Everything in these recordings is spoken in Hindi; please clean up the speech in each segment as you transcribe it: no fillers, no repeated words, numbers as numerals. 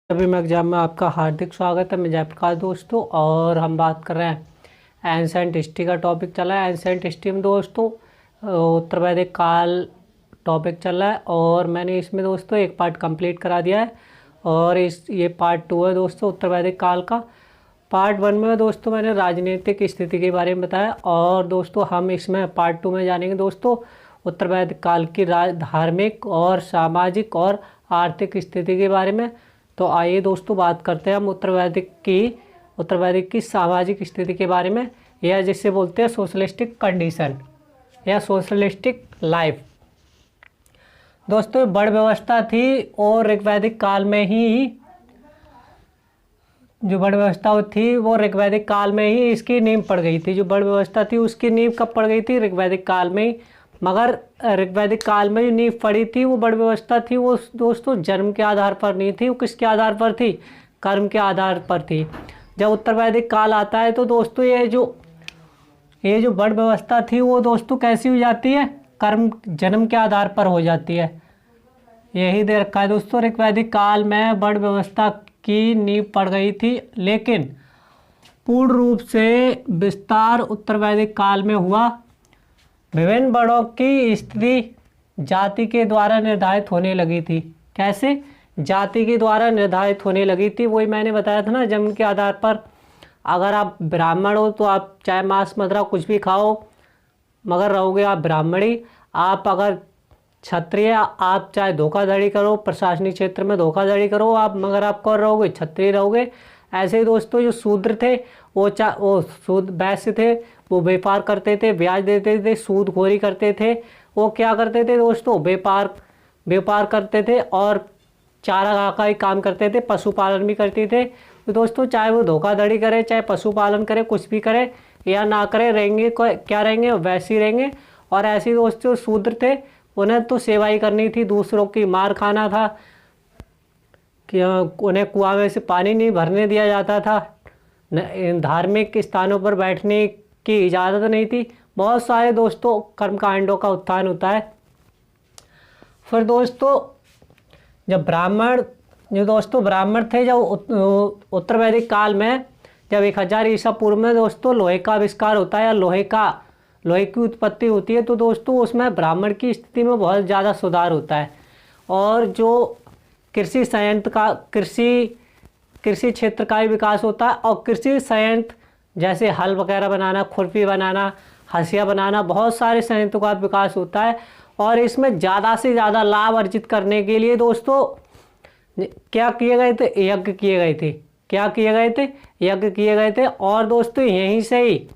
अभी मैं एग्जाम में आपका हार्दिक स्वागत है। मैं जयप्रकाश दोस्तों, और हम बात कर रहे हैं एंसेंट हिस्ट्री का टॉपिक चला है। एंसेंट हिस्ट्री में दोस्तों उत्तर वैदिक काल टॉपिक चल रहा है, और मैंने इसमें दोस्तों एक पार्ट कंप्लीट करा दिया है, और ये पार्ट 2 है दोस्तों उत्तर वैदिक काल का। पार्ट 1 में दोस्तों मैंने राजनीतिक स्थिति के बारे में बताया, और दोस्तों हम इसमें पार्ट 2 में जानेंगे दोस्तों उत्तर वैदिक काल की धार्मिक और सामाजिक और आर्थिक स्थिति के बारे में। तो आइए दोस्तों बात करते हैं हम उत्तर वैदिक की सामाजिक स्थिति के बारे में, या जिससे बोलते हैं सोशलिस्टिक कंडीशन या सोशलिस्टिक लाइफ। दोस्तों बड़ व्यवस्था थी, और ऋग्वैदिक काल में ही जो बड़ व्यवस्था थी वो ऋग्वैदिक काल में ही इसकी नींव पड़ गई थी। जो बड़ व्यवस्था थी उसकी नींव कब पड़ गई थी? ऋग्वैदिक काल में ही। मगर ऋग्वैदिक काल में जो नींव पड़ी थी वो बड़ व्यवस्था थी, वो दोस्तों जन्म के आधार पर नहीं थी। वो किसके आधार पर थी? कर्म के आधार पर थी। जब उत्तर वैदिक काल आता है तो दोस्तों ये जो बड़ व्यवस्था थी वो दोस्तों कैसी हो जाती है? कर्म जन्म के आधार पर हो जाती है। यही दे रखा है दोस्तों, ऋग्वैदिक काल में बड़ व्यवस्था की नींव पड़ गई थी, लेकिन पूर्ण रूप से विस्तार उत्तर वैदिक काल में हुआ। विभिन्न बड़ों की स्थिति जाति के द्वारा निर्धारित होने लगी थी। कैसे? जाति के द्वारा निर्धारित होने लगी थी। वही मैंने बताया था ना, जन्म के आधार पर। अगर आप ब्राह्मण हो तो आप चाहे मांस मदिरा कुछ भी खाओ, मगर रहोगे आप ब्राह्मणी। आप अगर क्षत्रिय, आप चाहे धोखाधड़ी करो, प्रशासनिक क्षेत्र में धोखाधड़ी करो आप, मगर आप कौन रहोगे? क्षत्रिय रहोगे। ऐसे ही दोस्तों जो शूद्र थे वो शूद्र वैश्य थे, वो व्यापार करते थे, ब्याज देते थे, सूदखोरी करते थे। वो क्या करते थे दोस्तों? व्यापार करते थे और चारागाह का ही काम करते थे, पशुपालन भी करते थे। तो दोस्तों चाहे वो धोखाधड़ी करे, चाहे पशुपालन करे, कुछ भी करे या ना करे, रहेंगे क्या रहेंगे? वैसे रहेंगे। और ऐसे ही दोस्तों शूद्र थे, उन्हें तो सेवा ही करनी थी, दूसरों की मार खाना था, कि उन्हें कुआं में से पानी नहीं भरने दिया जाता था, धार्मिक स्थानों पर बैठने की इजाज़त नहीं थी। बहुत सारे दोस्तों कर्मकांडों का उत्थान होता है। फिर दोस्तों जब ब्राह्मण थे, जब उत्तर वैदिक काल में जब 1000 ईसा पूर्व में दोस्तों लोहे का आविष्कार होता है, या लोहे की उत्पत्ति होती है, तो दोस्तों उसमें ब्राह्मण की स्थिति में बहुत ज़्यादा सुधार होता है। और जो कृषि संयंत्र का कृषि क्षेत्र का भी विकास होता है, और कृषि संयंत्र जैसे हल वगैरह बनाना, खुरपी बनाना, हंसिया बनाना, बहुत सारे संयंत्रों का विकास होता है। और इसमें ज़्यादा से ज़्यादा लाभ अर्जित करने के लिए दोस्तों क्या किए गए थे? यज्ञ किए गए थे। क्या किए गए थे? यज्ञ किए गए थे। और दोस्तों यहीं से ही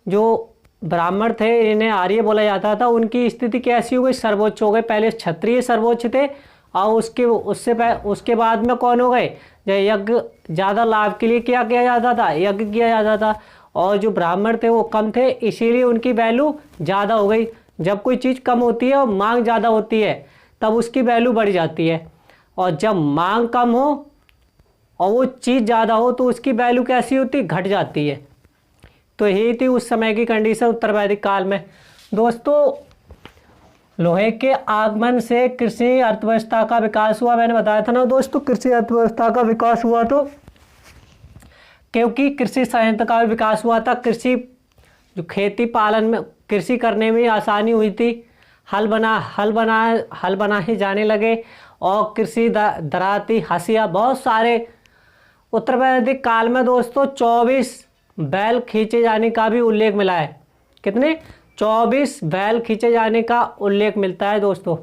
जो ब्राह्मण थे, इन्हें आर्य बोला जाता था, उनकी स्थिति कैसी हो गई? सर्वोच्च हो गए। पहले क्षत्रिय सर्वोच्च थे, और उसके बाद में कौन हो गए? यज्ञ ज़्यादा लाभ के लिए क्या किया जाता था? यज्ञ किया जाता था। और जो ब्राह्मण थे वो कम थे, इसीलिए उनकी वैल्यू ज़्यादा हो गई। जब कोई चीज़ कम होती है और मांग ज़्यादा होती है, तब उसकी वैल्यू बढ़ जाती है। और जब मांग कम हो और वो चीज़ ज़्यादा हो, तो उसकी वैल्यू कैसी होती? घट जाती है। तो यही थी उस समय की कंडीशन उत्तर वैदिक काल में। दोस्तों लोहे के आगमन से कृषि अर्थव्यवस्था का विकास हुआ। मैंने बताया था ना दोस्तों, कृषि अर्थव्यवस्था का विकास हुआ तो क्योंकि कृषि संयंत्र का विकास हुआ था। जो खेती पालन में, कृषि करने में आसानी हुई थी। हल बनाए जाने लगे, और कृषि दराती, हंसिया, बहुत सारे। उत्तर वैदिक काल में दोस्तों 24 बैल खींचे जाने का भी उल्लेख मिला है। कितने? 24 बैल खींचे जाने का उल्लेख मिलता है दोस्तों।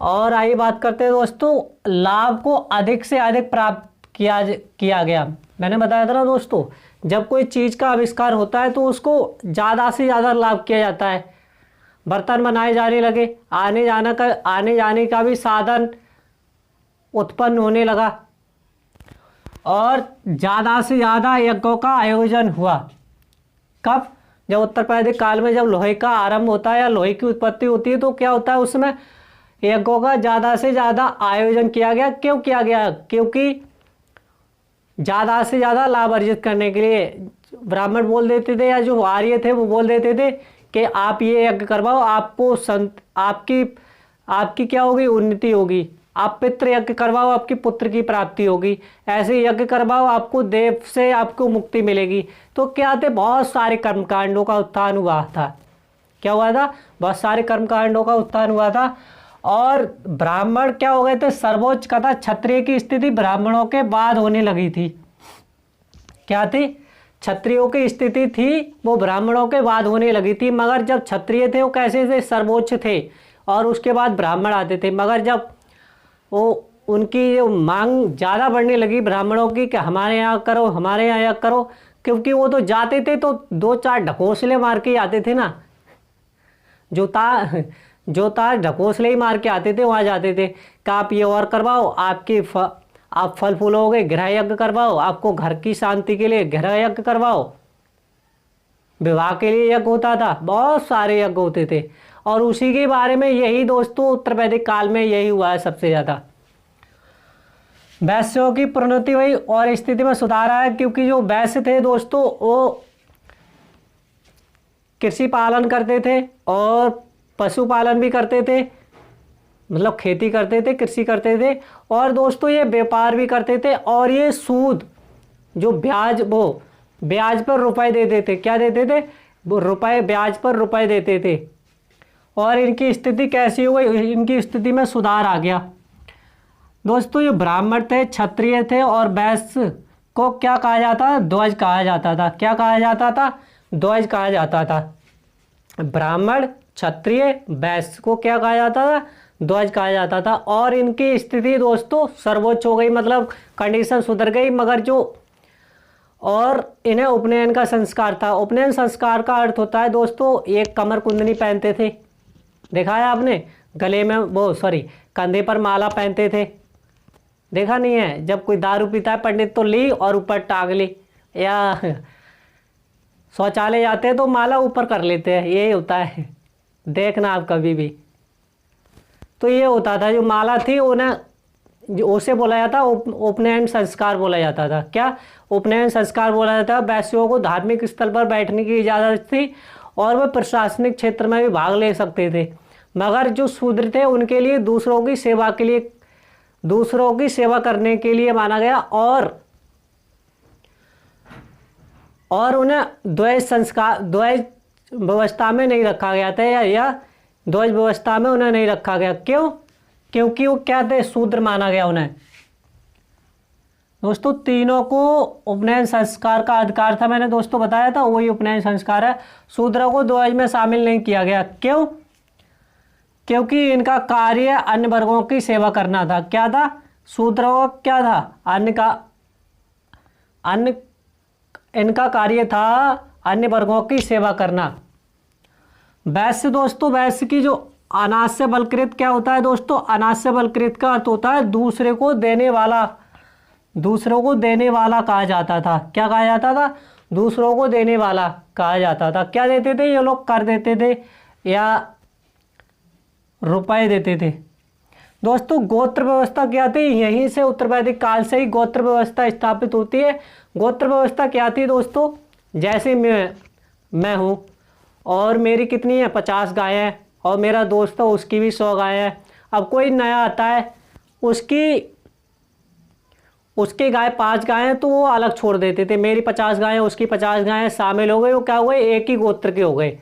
और आइए बात करते हैं दोस्तों, लाभ को अधिक से अधिक प्राप्त किया गया। मैंने बताया था ना दोस्तों, जब कोई चीज़ का आविष्कार होता है तो उसको ज़्यादा से ज़्यादा लाभ किया जाता है। बर्तन बनाए जाने लगे, आने जाने का भी साधन उत्पन्न होने लगा, और ज़्यादा से ज़्यादा यज्ञों का आयोजन हुआ। कब? जब उत्तर वैदिक काल में जब लोहे का आरंभ होता है या लोहे की उत्पत्ति होती है, तो क्या होता है? उसमें यज्ञों का ज़्यादा से ज़्यादा आयोजन किया गया। क्यों किया गया? क्योंकि ज़्यादा से ज़्यादा लाभ अर्जित करने के लिए ब्राह्मण बोल देते थे, या जो आर्य थे वो बोल देते थे कि आप ये यज्ञ करवाओ, आपको आपकी क्या होगी? उन्नति होगी। आप पितृ यज्ञ करवाओ, आपकी पुत्र की प्राप्ति होगी। ऐसे यज्ञ करवाओ, आपको देव से आपको मुक्ति मिलेगी। तो क्या थे, बहुत सारे कर्मकांडों का उत्थान हुआ था। क्या हुआ था, बहुत सारे कर्मकांडों का उत्थान हुआ था। और ब्राह्मण क्या हो गए थे, सर्वोच्च का था। क्षत्रिय की स्थिति ब्राह्मणों के बाद होने लगी थी। क्या थी, क्षत्रियों की स्थिति थी वो ब्राह्मणों के बाद होने लगी थी। मगर जब क्षत्रिय थे वो कैसे थे, सर्वोच्च थे, और उसके बाद ब्राह्मण आते थे। मगर जब वो उनकी जो मांग ज़्यादा बढ़ने लगी ब्राह्मणों की कि हमारे यहाँ करो, हमारे यहाँ करो, क्योंकि वो तो जाते थे तो 2-4 ढकोसले मार के आते थे ना, जो था ढकोसले ही मार के आते थे, वहाँ जाते थे कि आप ये और करवाओ, आप फल फूल हो गए, गृह यज्ञ करवाओ, आपको घर की शांति के लिए गृह यज्ञ करवाओ, विवाह के लिए यज्ञ होता था, बहुत सारे यज्ञ होते थे। और उसी के बारे में यही दोस्तों उत्तर वैदिक काल में यही हुआ है सबसे ज़्यादा। वैश्यों की प्रोन्नति हुई और स्थिति में सुधार आया, क्योंकि जो वैश्य थे दोस्तों वो कृषि पालन करते थे और पशुपालन भी करते थे, मतलब खेती करते थे, कृषि करते थे, और दोस्तों ये व्यापार भी करते थे। और ये सूद जो ब्याज, वो ब्याज पर रुपए देते थे। क्या देते थे, वो रुपए, ब्याज पर रुपए देते थे। और इनकी स्थिति कैसी हो गई, इनकी स्थिति में सुधार आ गया। दोस्तों ये ब्राह्मण थे, क्षत्रिय थे, और वैश्य को क्या कहा जाता था, ध्वज कहा जाता था। क्या कहा जाता था, ध्वज कहा जाता था। ब्राह्मण, क्षत्रिय, वैश्य को क्या कहा जाता था, ध्वज कहा जाता था। और इनकी स्थिति दोस्तों सर्वोच्च हो गई, मतलब कंडीशन सुधर गई। मगर जो और इन्हें उपनयन का संस्कार था। उपनयन संस्कार का अर्थ होता है दोस्तों, एक कमर कुंडली पहनते थे, देखा है आपने, गले में वो कंधे पर माला पहनते थे, देखा नहीं है। जब कोई दारू पीता है पंडित तो ली और ऊपर टांग ली, या शौचालय जाते हैं तो माला ऊपर कर लेते हैं, यही होता है, देखना आप कभी भी। तो ये होता था, जो माला थी उन्हें उसे बोला जाता उपनयन संस्कार बोला जाता था। क्या, उपनयन संस्कार बोला जाता है। वैश्यों को धार्मिक स्थल पर बैठने की इजाज़त थी और वे प्रशासनिक क्षेत्र में भी भाग ले सकते थे। मगर जो शूद्र थे उनके लिए दूसरों की सेवा करने के लिए माना गया, और उन्हें द्वैज व्यवस्था में नहीं रखा गया था, या द्वैज व्यवस्था में उन्हें नहीं रखा गया। क्यों, क्योंकि वो क्या थे, शूद्र माना गया उन्हें। दोस्तों तीनों को उपनयन संस्कार का अधिकार था, मैंने दोस्तों बताया था, वही उपनयन संस्कार है। शूद्रों को द्वैज में शामिल नहीं किया गया। क्यों, क्योंकि इनका कार्य अन्य वर्गों की सेवा करना था। क्या था, शूद्रों का क्या था, इनका कार्य था अन्य वर्गों की सेवा करना। वैश्य दोस्तों, वैश्य की जो अनास्य बलकृत क्या होता है दोस्तों, अनास्य बलकृत का अर्थ होता है दूसरे को देने वाला, दूसरों को देने वाला कहा जाता था। क्या कहा जाता था, दूसरों को देने वाला कहा जाता था। क्या देते थे ये लोग, कर देते थे या रुपए देते थे। दोस्तों गोत्र व्यवस्था क्या थी, यहीं से उत्तर वैदिक काल से ही गोत्र व्यवस्था स्थापित होती है। गोत्र व्यवस्था क्या थी दोस्तों, जैसे मैं हूँ और मेरी कितनी है, 50 गायें हैं, और मेरा दोस्त है उसकी भी 100 गायें हैं। अब कोई नया आता है, उसकी गाय 5 गायें हैं तो वो अलग छोड़ देते थे। मेरी 50 गायें, उसकी 50 गायें शामिल हो गई, वो क्या हुए, एक ही गोत्र के हो गए।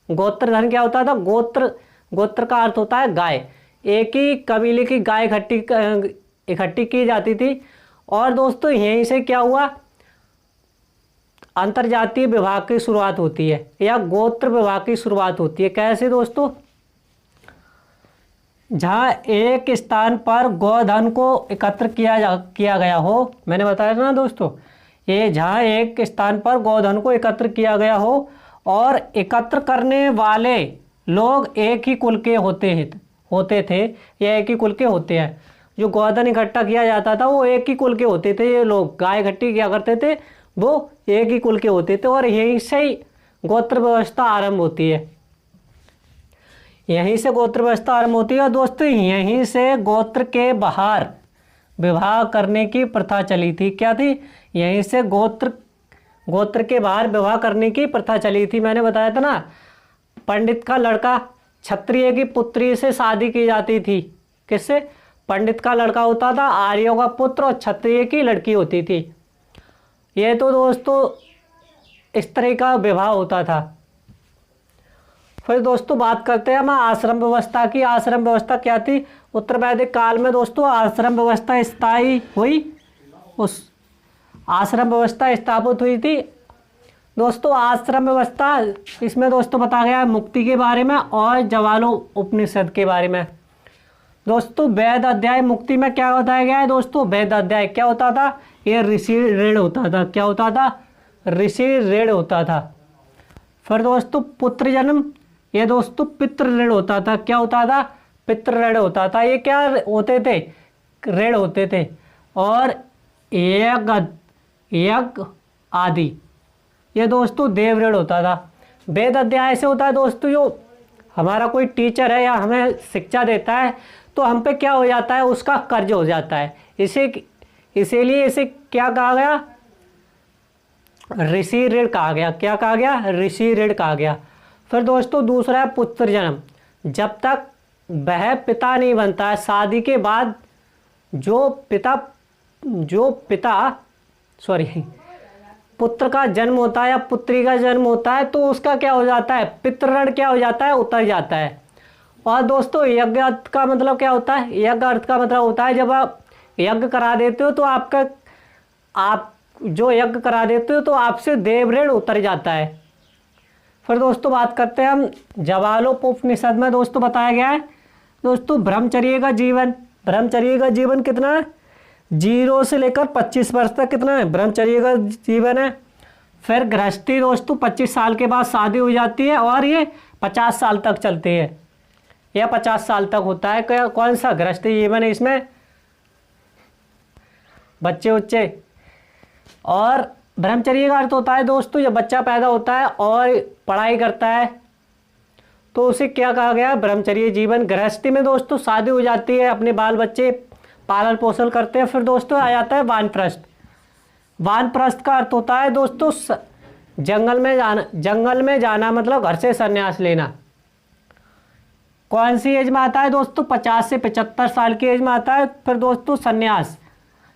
गोत्र धन क्या होता था, गोत्र का अर्थ होता है गाय। एक ही कबीले की गाय इकट्ठी की जाती थी। और दोस्तों यहीं से क्या हुआ, अंतरजातीय विवाह की शुरुआत होती है, या गोत्र विवाह की शुरुआत होती है। कैसे दोस्तों, जहाँ एक स्थान पर गोधन को एकत्र किया गया हो, मैंने बताया ना दोस्तों, ये जहाँ एक स्थान पर गोधन को एकत्र किया गया हो और एकत्र करने वाले लोग एक ही कुल के होते थे, या एक ही कुल के होते हैं। जो गोधन इकट्ठा किया जाता था वो एक ही कुल के होते थे। ये लोग गाय इकट्ठी किया करते थे, वो एक ही कुल के होते थे, और यहीं से ही गोत्र व्यवस्था आरंभ होती है। यहीं से गोत्र व्यवस्था आरंभ होती है। दोस्तों यहीं से गोत्र के बाहर विवाह करने की प्रथा चली थी। क्या थी, यहीं से गोत्र के बाहर विवाह करने की प्रथा चली थी। मैंने बताया था ना, पंडित का लड़का क्षत्रिय की पुत्री से शादी की जाती थी। किससे, पंडित का लड़का होता था, आर्यों का पुत्र और क्षत्रिय की लड़की होती थी। ये तो दोस्तों इस तरह का विवाह होता था। फिर दोस्तों बात करते हैं हम आश्रम व्यवस्था की। आश्रम व्यवस्था क्या थी? उत्तर वैदिक काल में दोस्तों आश्रम व्यवस्था स्थायी हुई। उस आश्रम व्यवस्था स्थापित हुई थी दोस्तों। आश्रम व्यवस्था इसमें दोस्तों बताया गया है मुक्ति के बारे में और ज्वालो उपनिषद के बारे में। दोस्तों वेद अध्याय मुक्ति में क्या बताया गया है दोस्तों? वेद अध्याय क्या होता था? ये ऋषि ऋण होता था। क्या होता था? ऋषि ऋण होता था। फिर दोस्तों पुत्र जन्म, ये दोस्तों पितृ ऋण होता था। क्या होता था? पितृ ऋण होता था। ये क्या होते थे? ऋण होते थे। और यज्ञ आदि, ये दोस्तों देव ऋण होता था। वेद अध्याय से होता है दोस्तों, जो हमारा कोई टीचर है या हमें शिक्षा देता है तो हम पे क्या हो जाता है? उसका कर्ज हो जाता है। इसीलिए इसे क्या कहा गया? ऋषि ऋण कहा गया। क्या कहा गया? ऋषि ऋण कहा गया। फिर दोस्तों दूसरा है पुत्र जन्म। जब तक वह पिता नहीं बनता है, शादी के बाद जो पिता पुत्र का जन्म होता है या पुत्री का जन्म होता है तो उसका क्या हो जाता है? पितृऋण क्या हो जाता है? उतर जाता है। और दोस्तों यज्ञ अर्थ का मतलब क्या होता है? यज्ञ अर्थ का मतलब होता है जब आप यज्ञ करा देते हो तो आप जो यज्ञ करा देते हो तो आपसे देव ऋण उतर जाता है। फिर दोस्तों बात करते हैं हम ज्वालोपनिषद में दोस्तों बताया गया है दोस्तों ब्रह्मचर्य का जीवन। ब्रह्मचर्य का जीवन कितना है? 0 से लेकर 25 वर्ष तक कितना है? ब्रह्मचर्य का जीवन है। फिर गृहस्थी दोस्तों 25 साल के बाद शादी हो जाती है और ये 50 साल तक चलती है। यह 50 साल तक होता है। कौन सा गृहस्थी जीवन है? इसमें बच्चे। और ब्रह्मचर्य का अर्थ होता है दोस्तों जब बच्चा पैदा होता है और पढ़ाई करता है तो उसे क्या कहा गया? ब्रह्मचर्य जीवन। गृहस्थी में दोस्तों शादी हो जाती है, अपने बाल बच्चे पालन पोषण करते हैं। फिर दोस्तों आ जाता है वानप्रस्थ। वानप्रस्थ का अर्थ होता है दोस्तों जंगल में जाना मतलब घर से संन्यास लेना। कौन सी एज में आता है दोस्तों? 50 से 75 साल की एज में आता है। फिर दोस्तों संन्यास,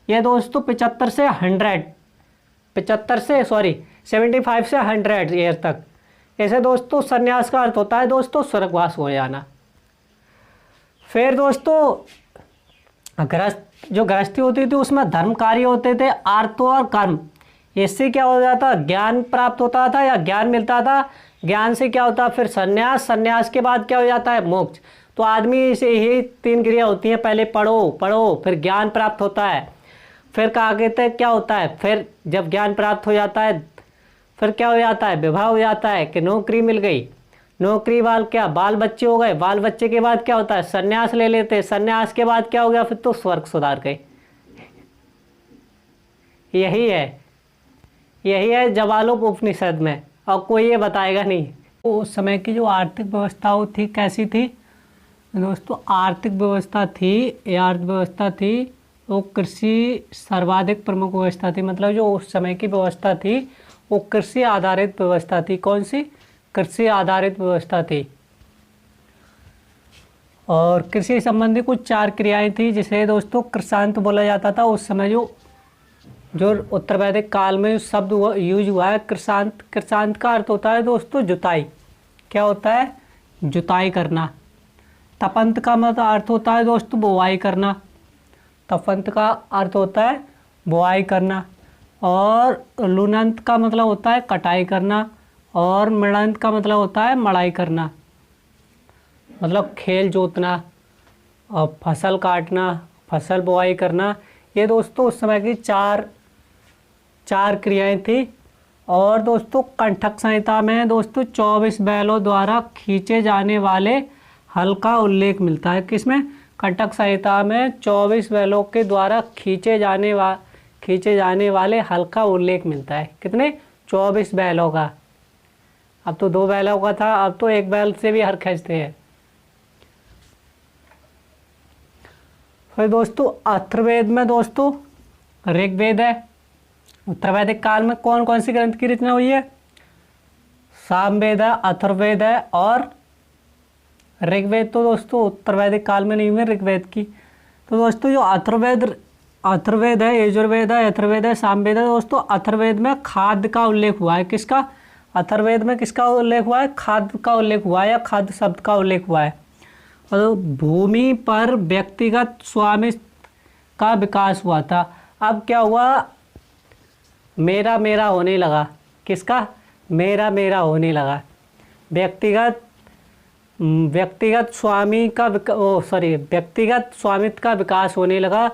ये दोस्तों 75 से 75 से 100 ईयर तक। ऐसे दोस्तों संन्यास का अर्थ होता है दोस्तों स्वर्गवास हो जाना। फिर दोस्तों गृहस्थी होती थी उसमें धर्म कार्य होते थे, अर्थ और कर्म। इससे क्या हो जाता? ज्ञान प्राप्त होता था या ज्ञान मिलता था। ज्ञान से क्या होता? फिर संन्यास के बाद क्या हो जाता है? मोक्ष। तो आदमी से यही 3 क्रिया होती हैं, पहले पढ़ो फिर ज्ञान प्राप्त होता है। फिर आगे तक क्या होता है? फिर जब ज्ञान प्राप्त हो जाता है फिर क्या हो जाता है? विवाह हो जाता है कि नौकरी मिल गई। नौकरी बाल बच्चे हो गए। बाल बच्चे के बाद क्या होता है? संन्यास ले लेते। संन्यास के बाद क्या हो गया? फिर तो स्वर्ग सुधार गए। यही है ज्वालोपनिषद में, और कोई ये बताएगा नहीं। तो उस समय की जो आर्थिक व्यवस्था थी कैसी थी दोस्तों? आर्थिक व्यवस्था थी, ये अर्थव्यवस्था थी वो कृषि सर्वाधिक प्रमुख व्यवस्था थी। मतलब जो उस समय की व्यवस्था थी वो कृषि आधारित व्यवस्था थी। कौन सी? कृषि आधारित व्यवस्था थी। और कृषि संबंधी कुछ 4 क्रियाएं थी जिसे दोस्तों कृषांत बोला जाता था। उस समय जो उत्तर वैदिक काल में शब्द यूज हुआ है कृषांत। कृषांत का अर्थ होता है दोस्तों जुताई। क्या होता है? जुताई करना। तपंत का मतलब अर्थ होता है दोस्तों बुवाई करना। तपंत का अर्थ होता है बुवाई करना। और लुनंत का मतलब होता है कटाई करना। और मृणंत का मतलब होता है मड़ाई करना, मतलब खेल जोतना और फसल काटना, फसल बुवाई करना। ये दोस्तों उस समय की चार क्रियाएं थी। और दोस्तों कंठक संहिता में दोस्तों 24 बैलों द्वारा खींचे जाने वाले हल का उल्लेख मिलता है। किसमें? कंठक संहिता में 24 बैलों के द्वारा खींचे जाने वाले हल का उल्लेख मिलता है। कितने? 24 बैलों का। अब तो 2 बैलों का था, अब तो 1 बैल से भी हल खींचते हैं। फिर दोस्तों अथर्ववेद में दोस्तों ऋग्वेद है। उत्तर वैदिक काल में कौन कौन सी ग्रंथ की रचना हुई है? सामवेद है, अथर्ववेद है और ऋग्वेद। तो दोस्तों उत्तर वैदिक काल में नहीं हुई ऋग्वेद की। तो दोस्तों जो अथर्ववेद है, यजुर्वेद है, अथर्ववेद है, सामवेद है। दोस्तों अथर्ववेद में खाद्य का उल्लेख हुआ है। किसका? अथर्ववेद में किसका उल्लेख हुआ है? खाद्य का उल्लेख हुआ है या खाद्य शब्द का उल्लेख हुआ है। और भूमि पर व्यक्तिगत स्वामित्व का विकास हुआ था। अब क्या हुआ? मेरा मेरा होने लगा। किसका? मेरा मेरा होने लगा। व्यक्तिगत स्वामित्व का विकास होने लगा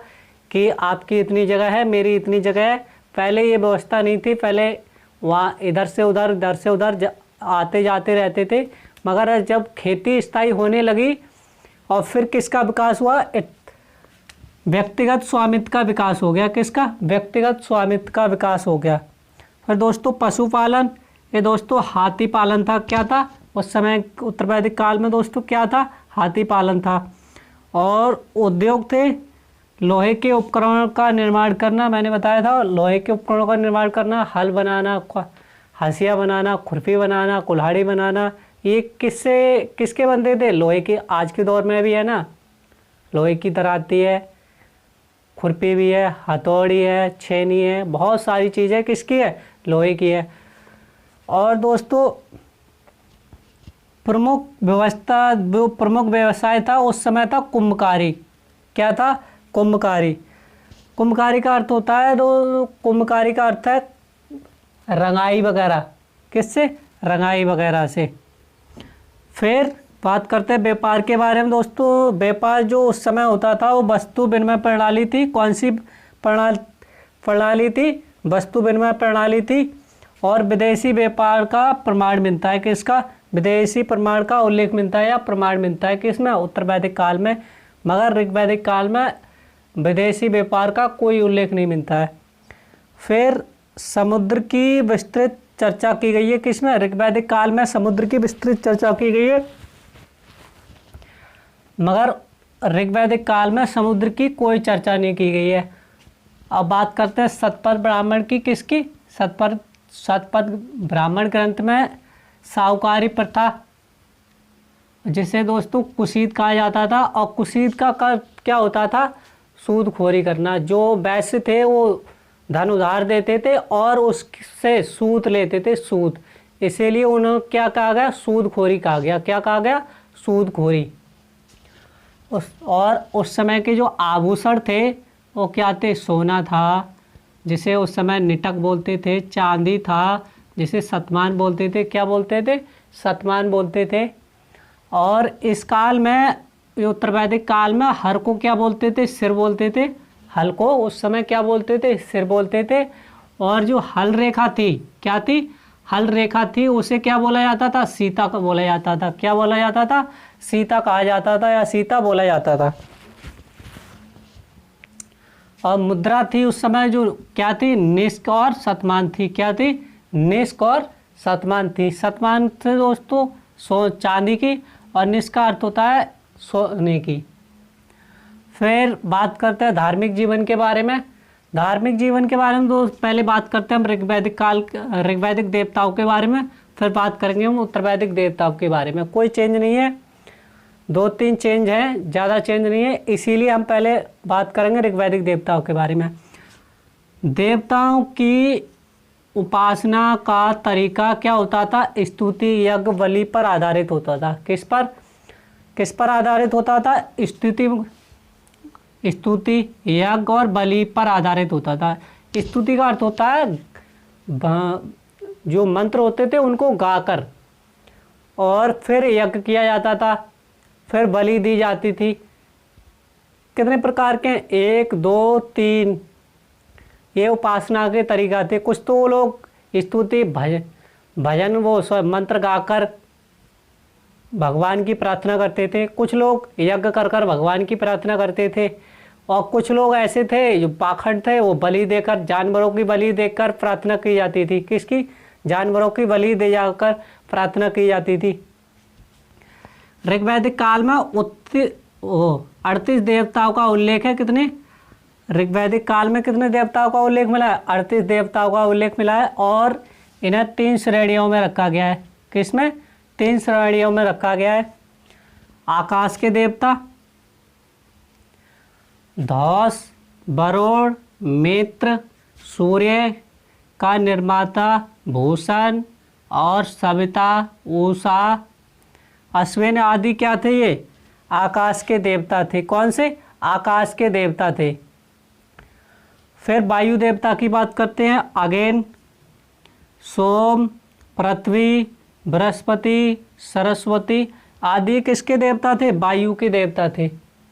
कि आपकी इतनी जगह है, मेरी इतनी जगह है। पहले ये व्यवस्था नहीं थी, पहले वहाँ इधर से उधर आते जाते रहते थे। मगर जब खेती स्थायी होने लगी और फिर किसका विकास हुआ? व्यक्तिगत स्वामित्व का विकास हो गया। किसका? व्यक्तिगत स्वामित्व का विकास हो गया। फिर दोस्तों पशुपालन, ये दोस्तों हाथी पालन था। क्या था उस समय उत्तर वैदिक काल में? दोस्तों क्या था? हाथी पालन था। और उद्योग थे, लोहे के उपकरणों का निर्माण करना। मैंने बताया था लोहे के उपकरणों का निर्माण करना, हल बनाना, हंसिया बनाना, खुरपी बनाना, कुल्हाड़ी बनाना। ये किसके बनते थे? लोहे के। आज के दौर में भी है ना, लोहे की दराती है, खुरपी भी है, हथौड़ी है, छेनी है, बहुत सारी चीज़ें किसकी है? लोहे की है। और दोस्तों प्रमुख व्यवसाय था उस समय था कुंभकारी। क्या था? कुंभकारी। कुंभकारी का अर्थ होता है कुंभकारी का अर्थ है रंगाई वगैरह। किससे? रंगाई वगैरह से। फिर बात करते हैं व्यापार के बारे में। दोस्तों व्यापार जो उस समय होता था वो वस्तु विनिमय प्रणाली थी। कौन सी प्रणाली थी? वस्तु विनिमय प्रणाली थी। और विदेशी व्यापार का प्रमाण मिलता है। किसका? विदेशी प्रमाण का उल्लेख मिलता है या प्रमाण मिलता है किसमें? उत्तर वैदिक काल में। मगर ऋग्वैदिक काल में विदेशी व्यापार का कोई उल्लेख नहीं मिलता है। फिर समुद्र की विस्तृत चर्चा की गई है। किसमें? ऋग्वैदिक काल में समुद्र की विस्तृत चर्चा की गई है। मगर ऋग्वैदिक काल में समुद्र की कोई चर्चा नहीं की गई है। अब बात करते हैं शतपथ ब्राह्मण की। किसकी? शतपथ ब्राह्मण ग्रंथ में साहूकारी प्रथा, जिसे दोस्तों कुशीत कहा जाता था। और कुशीत का क्या होता था? सूदखोरी करना। जो वैश्य थे वो धन उधार देते थे और उससे सूद लेते थे, सूद। इसीलिए उन्हें क्या कहा गया? सूदखोरी कहा गया। क्या कहा गया? सूदखोरी। और उस समय के जो आभूषण थे वो क्या थे? सोना था, जिसे उस समय निटक बोलते थे। चांदी था, जिसे सतमान बोलते थे। क्या बोलते थे? सतमान बोलते थे। और इस काल में, उत्तर वैदिक काल में, हर को क्या बोलते थे? सिर बोलते थे। हल को उस समय क्या बोलते थे? सिर बोलते थे। और जो हल रेखा थी, क्या थी? हल रेखा थी, उसे क्या बोला जाता था? सीता को बोला जाता था। क्या बोला जाता था? सीता कहा जाता था या सीता बोला जाता था। और मुद्रा थी उस समय जो क्या थी? निष्क और शतमान थी। क्या थी? निष्क और शतमान थी। शतमान थे दोस्तों चांदी की, और निष्क का अर्थ होता है सोने की। फिर बात करते हैं धार्मिक जीवन के बारे में। धार्मिक जीवन के बारे में दोस्त पहले बात करते हैं हम ऋग्वैदिक देवताओं के बारे में। फिर बात करेंगे हम उत्तर वैदिक देवताओं के बारे में। कोई चेंज नहीं है, 2-3 चेंज हैं, ज़्यादा चेंज नहीं है। इसीलिए हम पहले बात करेंगे ऋग्वैदिक देवताओं के बारे में। देवताओं की उपासना का तरीका क्या होता था? स्तुति, यज्ञ, बलि पर आधारित होता था। किस पर आधारित होता था? स्तुति, यज्ञ और बलि पर आधारित होता था। स्तुति का अर्थ होता है जो मंत्र होते थे उनको गाकर, और फिर यज्ञ किया जाता था, फिर बलि दी जाती थी। कितने प्रकार के? 1, 2, 3 ये उपासना के तरीका थे। कुछ तो वो लोग स्तुति, भजन वो मंत्र गाकर भगवान की प्रार्थना करते थे। कुछ लोग यज्ञ कर भगवान की प्रार्थना करते थे। और कुछ लोग ऐसे थे जो पाखंड थे, वो बलि देकर, जानवरों की बलि देकर प्रार्थना की जाती थी। किसकी? जानवरों की बलि दे जाकर प्रार्थना की जाती थी। ऋग्वैदिक काल में 38 देवताओं का उल्लेख है। कितने? ऋग्वैदिक काल में कितने देवताओं का उल्लेख मिला है? 38 देवताओं का उल्लेख मिला है। और इन्हें 3 श्रेणियों में रखा गया है। किसमें? 3 श्रेणियों में रखा गया है। आकाश के देवता, धौस, वरुण, मित्र, सूर्य का निर्माता भूषण और सविता, उषा, अश्विन आदि क्या थे? ये आकाश के देवता थे। कौन से? आकाश के देवता थे। फिर वायु देवता की बात करते हैं। अगेन सोम, पृथ्वी, बृहस्पति, सरस्वती आदि किसके देवता थे? वायु के देवता थे।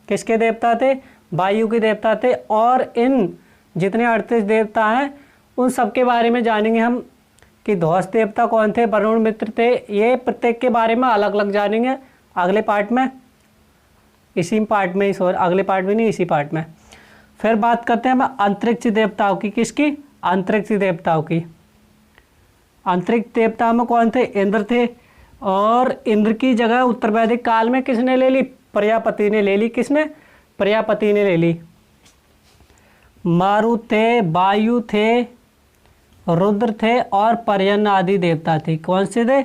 किसके देवता थे? वायु के देवता थे। और इन जितने 38 देवता हैं उन सब के बारे में जानेंगे हम कि धौस देवता कौन थे, वरुण, मित्र थे। ये प्रत्येक के बारे में अलग अलग जानेंगे अगले पार्ट में, इसी पार्ट में, अगले पार्ट में नहीं, इसी पार्ट में। फिर बात करते हैं हम अंतरिक्ष देवताओं की। किसकी? अंतरिक्ष देवताओं की। अंतरिक्ष देवता में कौन थे? इंद्र थे। और इंद्र की जगह उत्तर वैदिक काल में किसने ले ली? प्रजापति ने ले ली। किसने? प्रजापति ने ले ली। मारुत थे, वायु थे, रुद्र थे और पर्जन्य आदि देवता थे। कौन से थे?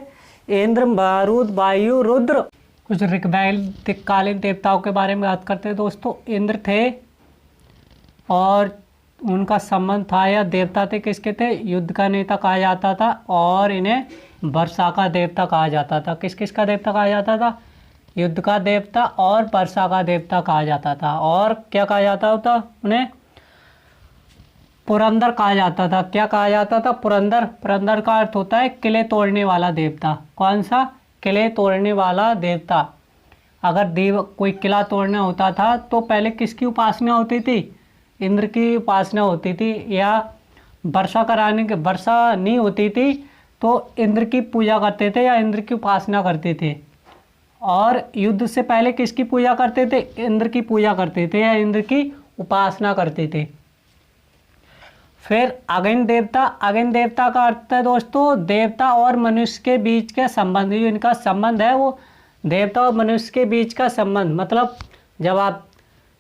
इंद्र, मारुत, वायु, रुद्र। कुछ ऋग्वैदिक कालीन देवताओं के बारे में बात करते हैं दोस्तों। इंद्र थे और उनका संबंध था या देवता थे किसके थे? युद्ध का नेता कहा जाता था और इन्हें वर्षा का देवता कहा जाता था। किस किस का देवता कहा जाता था? युद्ध का देवता और वर्षा का देवता कहा जाता था। और क्या कहा जाता था उन्हें? पुरंदर कहा जाता था। क्या कहा जाता था? पुरंदर। पुरंदर का अर्थ होता है किले तोड़ने वाला देवता। कौन सा? किले तोड़ने वाला देवता। अगर कोई किला तोड़ना होता था तो पहले किसकी उपासना होती थी? इंद्र की उपासना होती थी। या वर्षा कराने के, वर्षा नहीं होती थी तो इंद्र की पूजा करते थे या इंद्र की उपासना करते थे। और युद्ध से पहले किसकी पूजा करते थे? इंद्र की पूजा करते थे या इंद्र की उपासना करते थे। फिर अगन देवता। अगन देवता का अर्थ है दोस्तों देवता और मनुष्य के बीच का संबंध। जो इनका संबंध है वो देवता और मनुष्य के बीच का संबंध। मतलब जब आप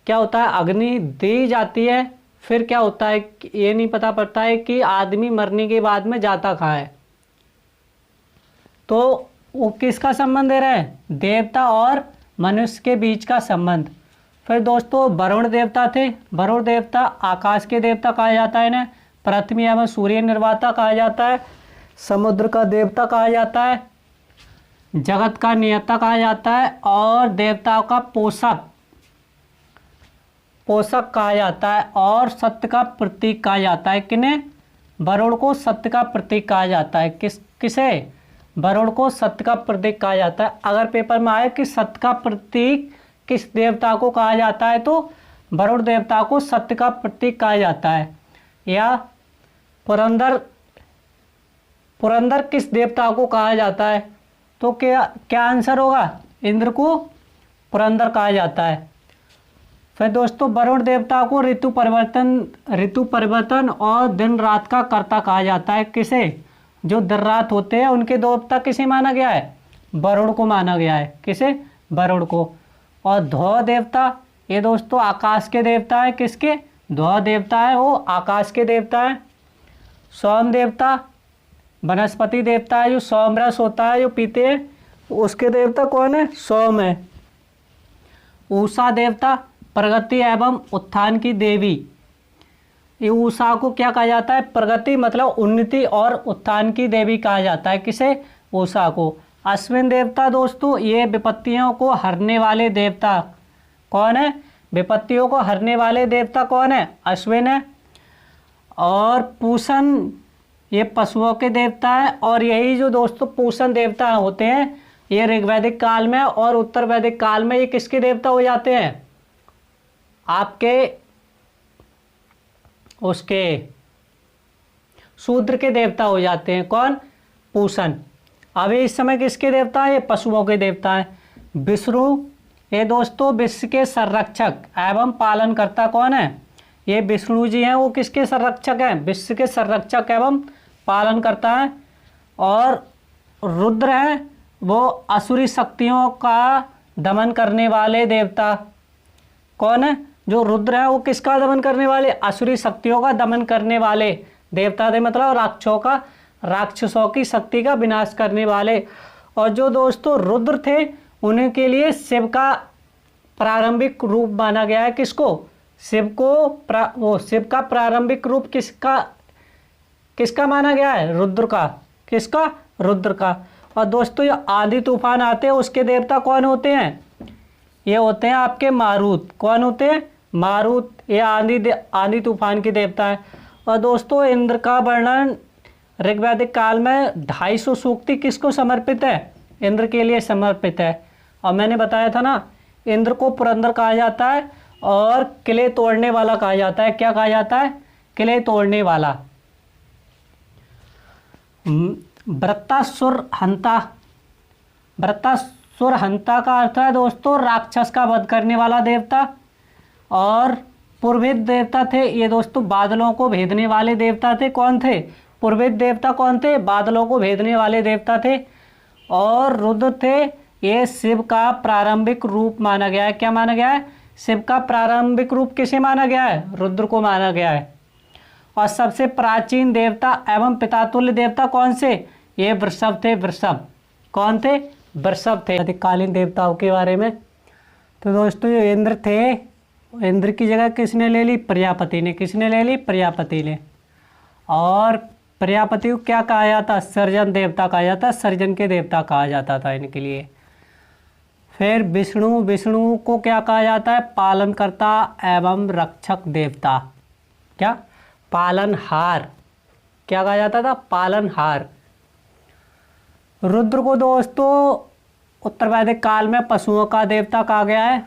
क्या होता है, अग्नि दी जाती है, फिर क्या होता है ये नहीं पता पड़ता है कि आदमी मरने के बाद में जाता कहाँ है। तो वो किसका संबंध दे रहा है? देवता और मनुष्य के बीच का संबंध। फिर दोस्तों वरुण देवता थे। वरुण देवता आकाश के देवता कहा जाता है इन्हें। पृथ्वी एवं सूर्य निर्माता कहा जाता है। समुद्र का देवता कहा जाता है। जगत का नियता कहा जाता है और देवताओं का पोषक कहा जाता है और सत्य का प्रतीक कहा जाता है। किन्हें? वरुण को सत्य का प्रतीक कहा जाता है। किसे? वरुण को सत्य का प्रतीक कहा जाता है। अगर पेपर में आए कि सत्य का प्रतीक किस देवता को कहा जाता है तो वरुण देवता को सत्य का प्रतीक कहा जाता है। या पुरंदर किस देवता को कहा जाता है तो क्या आंसर होगा? इंद्र को पुरंदर कहा जाता है। फिर दोस्तों वरुण देवता को ऋतु परिवर्तन और दिन रात का कर्ता कहा जाता है। किसे? जो दिन रात होते हैं उनके देवता किसे माना गया है? वरुण को माना गया है। किसे? वरुण को। और धौ देवता, ये दोस्तों आकाश के देवता है। किसके? धौ देवता है, वो आकाश के देवता है। सोम देवता वनस्पति देवता है, जो सोम रस होता है जो पीते हैं, उसके देवता कौन है? सोम है। उषा देवता प्रगति एवं उत्थान की देवी। ये उषा को क्या कहा जाता है? प्रगति मतलब उन्नति और उत्थान की देवी कहा जाता है। किसे? उषा को। अश्विन देवता दोस्तों ये विपत्तियों को हरने वाले देवता। कौन है? विपत्तियों को हरने वाले देवता कौन है? अश्विन है। और पूषण ये पशुओं के देवता है। और यही जो दोस्तों पूषण देवता होते हैं ये ऋग्वैदिक काल में और उत्तर वैदिक काल में ये किसके देवता हो जाते हैं? आपके उसके शूद्र के देवता हो जाते हैं। कौन? पूषण। अभी इस समय किसके देवता है? ये पशुओं के देवता है। विष्णु ये दोस्तों विश्व के संरक्षक एवं पालनकर्ता कौन है? ये विष्णु जी हैं। वो किसके संरक्षक हैं? विश्व के संरक्षक एवं पालनकर्ता हैं। और रुद्र हैं, वो असुरी शक्तियों का दमन करने वाले देवता। कौन है? जो रुद्र है वो किसका दमन करने वाले? असुरी शक्तियों का दमन करने वाले देवता थे। मतलब राक्षसों की शक्ति का विनाश करने वाले। और जो दोस्तों रुद्र थे उन्हीं के लिए शिव का प्रारंभिक रूप माना गया है। किसको? शिव का प्रारंभिक रूप किसका माना गया है? रुद्र का। किसका? रुद्र का। और दोस्तों ये आंधी तूफान आते हैं उसके देवता कौन होते हैं? ये होते हैं आपके मारुत। कौन होते हैं? मारुत। ये आंधी तूफान के देवता है। और दोस्तों इंद्र का वर्णन ऋग्वैदिक काल में 250 सूक्ति किसको समर्पित है? इंद्र के लिए समर्पित है। और मैंने बताया था ना, इंद्र को पुरंदर कहा जाता है और किले तोड़ने वाला कहा जाता है। क्या कहा जाता है? किले तोड़ने वाला। वृत्तासुर हंता। वृत्तासुर हंता का अर्थ है दोस्तों राक्षस का वध करने वाला देवता। और पुरभिद देवता थे ये दोस्तों, बादलों को भेदने वाले देवता थे। कौन थे? पुरभिद देवता कौन थे? बादलों को भेदने वाले देवता थे। और रुद्र थे, ये शिव का प्रारंभिक रूप माना गया है। क्या माना गया है? शिव का प्रारंभिक रूप किसे माना गया है? रुद्र को माना गया है। और सबसे प्राचीन देवता एवं पितातुल्य देवता कौन से? ये वृषभ थे। वृषभ कौन थे? वृषभ थे। आदिकालीन देवताओं के बारे में तो दोस्तों ये इंद्र थे। इंद्र की जगह किसने ले ली? प्रजापति ने। किसने ले ली? प्रजापति ने। और प्रजापति को क्या कहा जाता? सर्जन देवता कहा जाता। सर्जन के देवता कहा जाता था इनके लिए। फिर विष्णु को क्या कहा जाता है? पालनकर्ता एवं रक्षक देवता। क्या? पालनहार। क्या कहा जाता था? पालनहार। रुद्र को दोस्तों उत्तर वैदिक काल में पशुओं का देवता कहा गया है।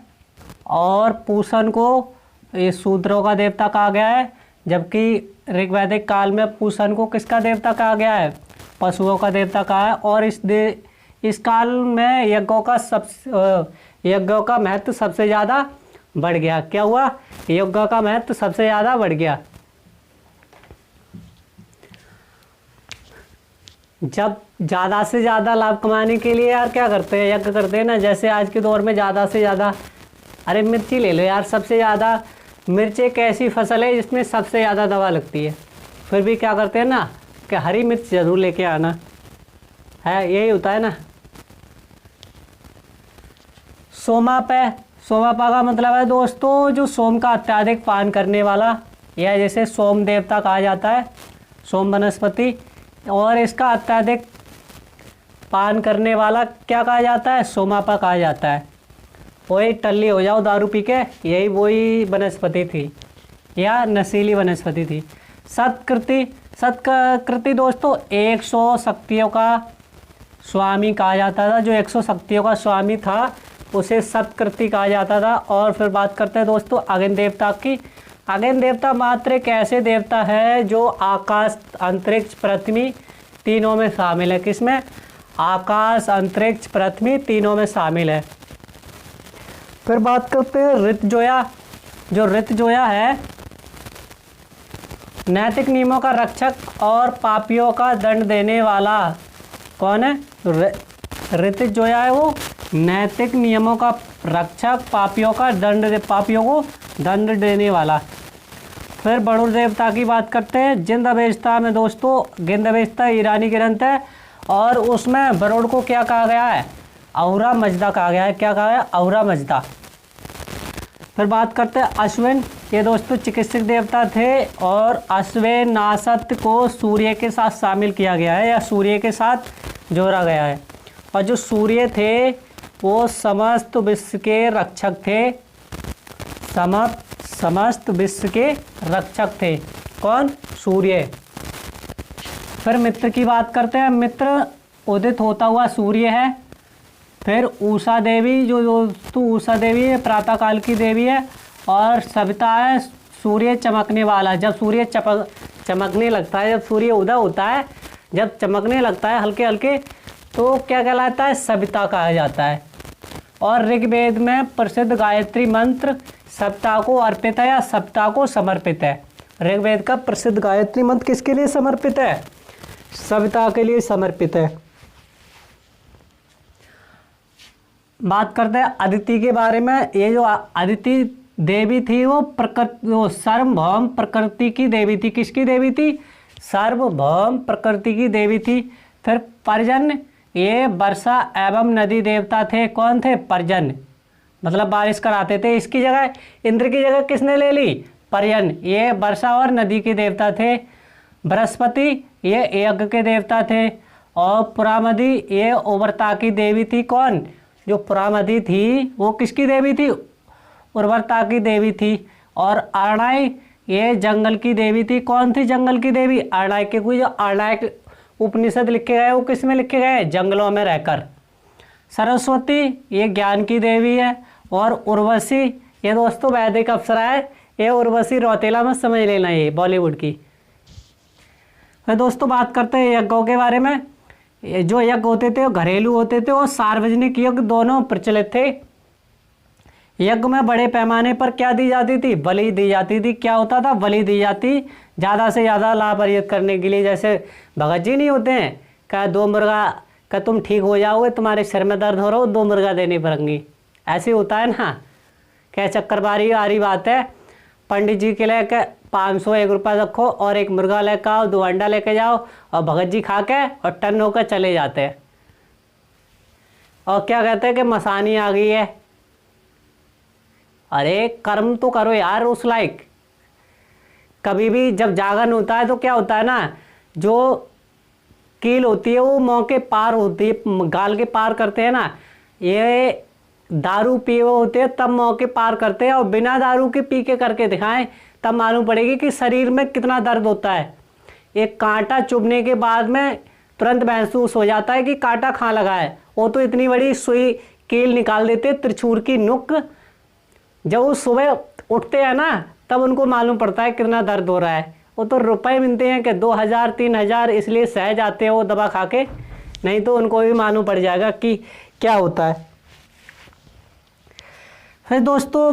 और पूषण को ये शूद्रों का देवता कहा गया है। जबकि ऋग्वैदिक काल में पूषण को किसका देवता कहा गया है? पशुओं का देवता कहा है। और इस काल में यज्ञों का महत्व सबसे ज़्यादा बढ़ गया। क्या हुआ? यज्ञों का महत्व सबसे ज़्यादा बढ़ गया। जब ज़्यादा से ज़्यादा लाभ कमाने के लिए यार क्या करते हैं? यज्ञ करते हैं ना। जैसे आज के दौर में ज़्यादा से ज़्यादा, अरे मिर्ची ले लो यार। सबसे ज़्यादा मिर्च एक ऐसी फसल है जिसमें सबसे ज़्यादा दवा लगती है। फिर भी क्या करते हैं ना कि हरी मिर्च ज़रूर लेके आना है। यही होता है ना। सोमापा का मतलब है दोस्तों जो सोम का अत्याधिक पान करने वाला, या जैसे सोम देवता कहा जाता है, सोम वनस्पति। और इसका अत्याधिक पान करने वाला क्या कहा जाता है? सोमापा कहा जाता है। वही टल्ली हो जाओ दारू पी के, यही वही वनस्पति थी या नशीली वनस्पति थी। सत्कृति दोस्तों 100 शक्तियों का स्वामी कहा जाता था। जो 100 शक्तियों का स्वामी था उसे सत्कृति कहा जाता था। और फिर बात करते हैं दोस्तों अगन देवता की। अगन देवता मात्र एक ऐसे देवता है जो आकाश, अंतरिक्ष, पृथ्वी तीनों में शामिल है। किसमें? आकाश, अंतरिक्ष, पृथ्वी तीनों में शामिल है। फिर बात करते हैं ऋतजोया। जो ऋतजोया है नैतिक नियमों का रक्षक और पापियों का दंड देने वाला। कौन है? ऋतजोया है वो नैतिक नियमों का रक्षक, पापियों को दंड देने वाला। फिर वरुण देवता की बात करते हैं। जिंद अवेस्ता में दोस्तों, जिंद अवेस्ता ईरानी ग्रंथ है और उसमें वरुण को क्या कहा गया है? अहुरा मजदा कहा गया है। क्या कहा है? अहुरा मजदा। फिर बात करते हैं अश्विन। ये दोस्तों चिकित्सक देवता थे और अश्विन नासत को सूर्य के साथ शामिल किया गया है या सूर्य के साथ जोड़ा गया है। और जो सूर्य थे वो समस्त विश्व के रक्षक थे। समस्त विश्व के रक्षक थे। कौन? सूर्य। फिर मित्र की बात करते हैं। मित्र उदित होता हुआ सूर्य है। फिर उषा देवी, जो दोस्तों उषा देवी है प्रातःकाल की देवी है। और सविता है सूर्य चमकने वाला। जब सूर्य चमकने लगता है, जब सूर्य उदय होता है, जब चमकने लगता है हल्के हल्के, तो क्या कहलाता है? सविता कहा जाता है। और ऋग्वेद में प्रसिद्ध गायत्री मंत्र सप्ताह को अर्पित है या सप्ताह को समर्पित है। ऋग्वेद का प्रसिद्ध गायत्री मंत्र किसके लिए समर्पित है? सविता के लिए समर्पित है। बात करते हैं अदिति के बारे में। ये जो अदिति देवी थी वो सार्वभौम प्रकृति की देवी थी। किसकी देवी थी? सार्वभौम प्रकृति की देवी थी। फिर पर्जन्य, ये वर्षा एवं नदी देवता थे। कौन थे? पर्जन्य। मतलब बारिश कराते थे। इसकी जगह इंद्र की जगह किसने ले ली? पर्यन, ये वर्षा और नदी के देवता थे। बृहस्पति ये यज्ञ के देवता थे। और पुरामदी ये उर्वरता की देवी थी। कौन? जो पुरामदी थी वो किसकी देवी थी? उर्वरता की देवी थी। और अरणाई ये जंगल की देवी थी। कौन थी जंगल की देवी? अरणाई के कोई जो अरणाई उपनिषद लिखे गए वो किस में लिखे गए? जंगलों में रहकर। सरस्वती ये ज्ञान की देवी है। और उर्वशी ये दोस्तों वैदिक अप्सरा है। ये उर्वशी रौतेला मत समझ लेना, ये बॉलीवुड की। फिर दोस्तों बात करते हैं यज्ञों के बारे में। जो यज्ञ होते थे वो घरेलू होते थे और सार्वजनिक यज्ञ दोनों प्रचलित थे। यज्ञ में बड़े पैमाने पर क्या दी जाती थी? बलि दी जाती थी। क्या होता था? बलि दी जाती ज़्यादा से ज़्यादा लाभ अर्जित करने के लिए। जैसे भगत जी नहीं होते हैं, क्या 2 मुर्गा का तुम ठीक हो जाओगे, तुम्हारे सिर में दर्द हो रहा हो 2 मुर्गा देनी पड़ेंगी, ऐसे होता है ना। क्या चक्करबारी आ रही बात है। पंडित जी के लिए 500 1 रुपया रखो और 1 मुर्गा लेकर आओ, 2 अंडा लेके जाओ और भगत जी खा के और टन होकर चले जाते हैं। और क्या कहते हैं कि मसानी आ गई है। अरे कर्म तो करो यार उस लायक। कभी भी जब जागरण होता है तो क्या होता है ना, जो कील होती है वो मुंह के पार होती है, गाल के पार करते हैं ना। ये दारू पिए हुए होते हैं तब मुंह के पार करते हैं, और बिना दारू के पी के करके दिखाएं तब मालूम पड़ेगी कि शरीर में कितना दर्द होता है। एक कांटा चुभने के बाद में तुरंत महसूस हो जाता है कि कांटा कहाँ लगा है। वो तो इतनी बड़ी सुई कील निकाल देते, त्रिशूल की नुक। जब वो सुबह उठते हैं ना तब उनको मालूम पड़ता है कितना दर्द हो रहा है। वो तो रुपए मिलते हैं कि 2000 3000, इसलिए सह जाते हैं वो दवा खा के, नहीं तो उनको भी मालूम पड़ जाएगा कि क्या होता है। फिर दोस्तों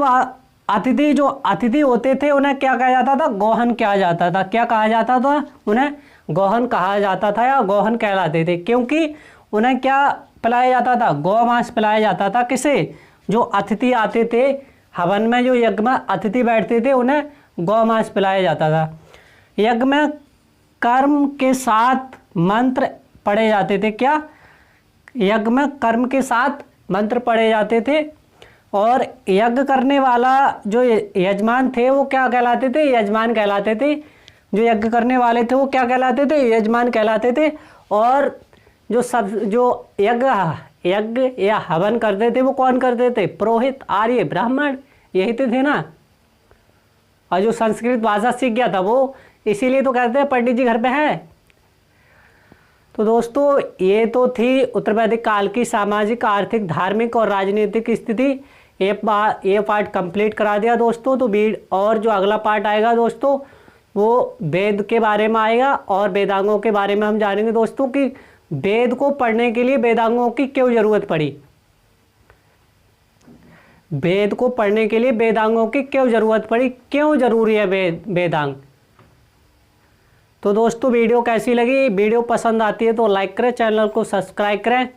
अतिथि, जो अतिथि होते थे उन्हें क्या कहा जाता था? गौहन कहा जाता था। क्या कहा जाता था? उन्हें गौहन कहा जाता था या गौहन कहलाते थे, क्योंकि उन्हें क्या पिलाया जाता था? गौमांस पिलाया जाता था। किसे? जो अतिथि आते थे हवन में, जो यज्ञ में अतिथि बैठते थे उन्हें गौमांस पिलाया जाता था। यज्ञ में कर्म के साथ मंत्र पढ़े जाते थे। क्या? यज्ञ में कर्म के साथ मंत्र पढ़े जाते थे। और यज्ञ करने वाला जो यजमान थे वो क्या कहलाते थे? यजमान कहलाते थे। जो यज्ञ करने वाले थे वो क्या कहलाते थे? यजमान कहलाते थे। और जो यज्ञ या हवन करते थे वो कौन करते थे? पुरोहित, आर्य, ब्राह्मण, यही तो थे ना। और जो संस्कृत भाषा सीख गया था वो, इसीलिए तो कहते हैं पंडित जी घर पे हैं। तो दोस्तों ये तो थी उत्तर वैदिक काल की सामाजिक, आर्थिक, धार्मिक और राजनीतिक स्थिति। ये पार्ट कंप्लीट करा दिया दोस्तों। तो और जो अगला पार्ट आएगा दोस्तों वो वेद के बारे में आएगा और वेदांगों के बारे में हम जानेंगे दोस्तों कि वेद को पढ़ने के लिए वेदांगों की क्यों जरूरत पड़ी। वेद को पढ़ने के लिए वेदांगों की क्यों जरूरत पड़ी, क्यों जरूरी है वेदांग। तो दोस्तों वीडियो कैसी लगी? वीडियो पसंद आती है तो लाइक करें, चैनल को सब्सक्राइब करें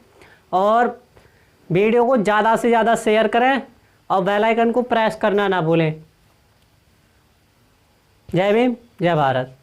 और वीडियो को ज़्यादा से ज़्यादा शेयर करें और बेल आइकन को प्रेस करना ना भूलें। जय भीम, जय भारत।